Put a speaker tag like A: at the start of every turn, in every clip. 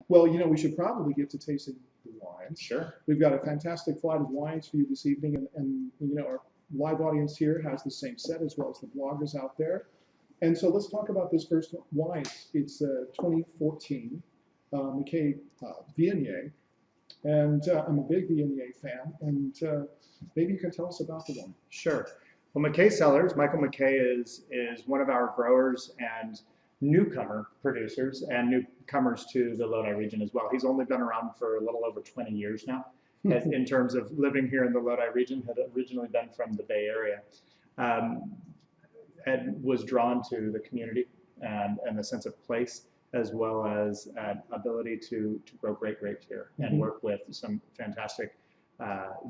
A: Well, we should probably get to tasting the wines.
B: Sure.
A: We've got a fantastic flight of wines for you this evening, and our live audience here has the same set as well as the bloggers out there. And so let's talk about this first wine. It's 2014 McCay Viognier, and I'm a big Viognier fan, and maybe you can tell us about the wine.
B: Sure. Well, McCay Cellars, Michael McCay is one of our growers and newcomer producers and newcomers to the Lodi region as well. He's only been around for a little over 20 years now. In terms of living here in the Lodi region, had originally been from the Bay Area, and was drawn to the community and the sense of place, as well as ability to grow great grapes here and work with some fantastic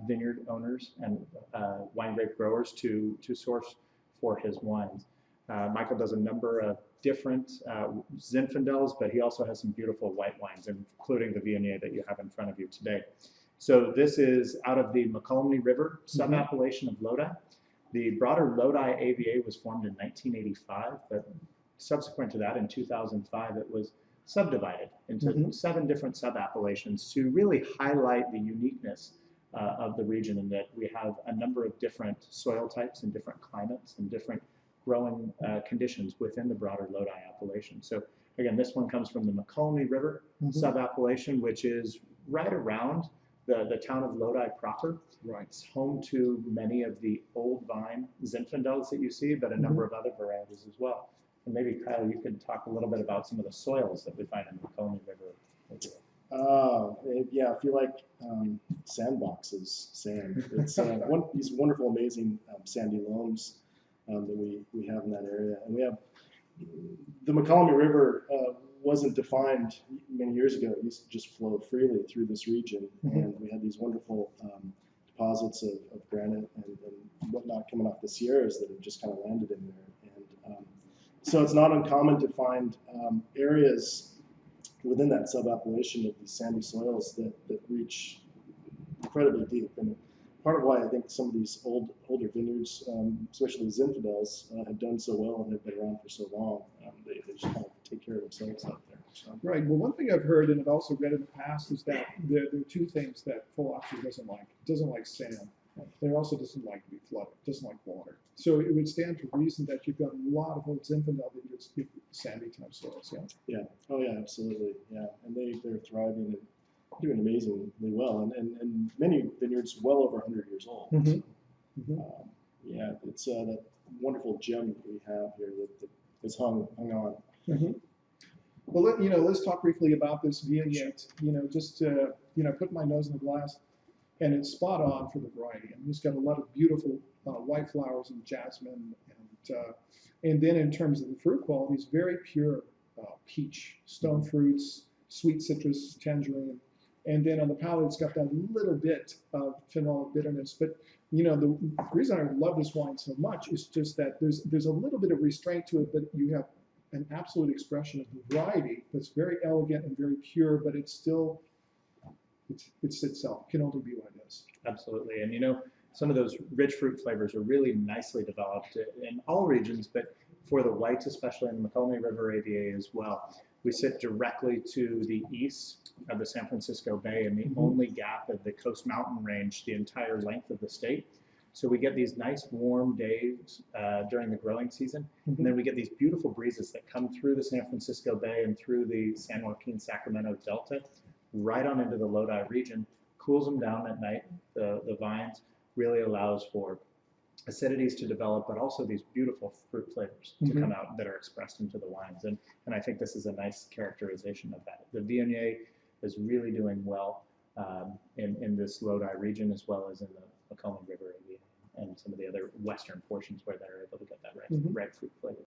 B: vineyard owners and wine grape growers to source for his wines. Michael does a number of different Zinfandels, but he also has some beautiful white wines, including the Viognier that you have in front of you today. So this is out of the McCay River sub-appellation of Lodi. The broader Lodi AVA was formed in 1985, but subsequent to that, in 2005, it was subdivided into 7 different sub-appellations to really highlight the uniqueness of the region, in that we have a number of different soil types and different climates and different growing conditions within the broader Lodi appellation. So again, this one comes from the McCay River sub-appellation, which is right around the town of Lodi proper.
A: Right.
B: It's home to many of the old vine Zinfandels that you see, but a number of other varieties as well. And maybe, Kyle, you could talk a little bit about some of the soils that we find in the McCay River.
C: Yeah, I feel like sandboxes, sand. It's these wonderful, amazing sandy loams that we have in that area. And we have the McCay River wasn't defined many years ago. It used to just flow freely through this region, and we had these wonderful deposits of granite and whatnot coming off the Sierras that have just kind of landed in there. And so it's not uncommon to find areas within that sub-appellation of these sandy soils that reach incredibly deep. And part of why I think some of these older vineyards, especially Zinfandels, have done so well and have been around for so long. They just kind of take care of themselves out there. So.
A: Right. Well, one thing I've heard and I've also read in the past is that there are 2 things that phylloxera doesn't like. It doesn't like sand. It also doesn't like to be flooded. It doesn't like water. So it would stand to reason that you've got a lot of old Zinfandel vineyards with sandy type soils. Yeah.
C: Yeah. Oh yeah, absolutely. Yeah. And they're thriving and doing amazingly well. And many vineyards well over 100 years old. So, yeah, it's that wonderful gem that we have here that is hung on.
A: Well, let's talk briefly about this Viognier. Just put my nose in the glass, and it's spot on for the variety. And it's got a lot of beautiful white flowers and jasmine, and then in terms of the fruit quality, it's very pure peach, stone fruits, sweet citrus, tangerine, and then on the palate, it's got that little bit of phenolic bitterness. But the reason I love this wine so much is just that there's a little bit of restraint to it, but you have an absolute expression of the variety that's very elegant and very pure, but it's still it's itself. It can only be what it is.
B: Absolutely. And some of those rich fruit flavors are really nicely developed in all regions, but for the whites, especially in the McCay River AVA as well. We sit directly to the east of the San Francisco Bay and the only gap of the Coast Mountain Range the entire length of the state. So we get these nice warm days during the growing season, and then we get these beautiful breezes that come through the San Francisco Bay and through the San Joaquin Sacramento Delta, right on into the Lodi region, cools them down at night. The vines really allows for acidities to develop, but also these beautiful fruit flavors to come out that are expressed into the wines. And I think this is a nice characterization of that. The Viognier is really doing well in this Lodi region, as well as in the McCay River area and some of the other western portions where they're able to get that red fruit flavor.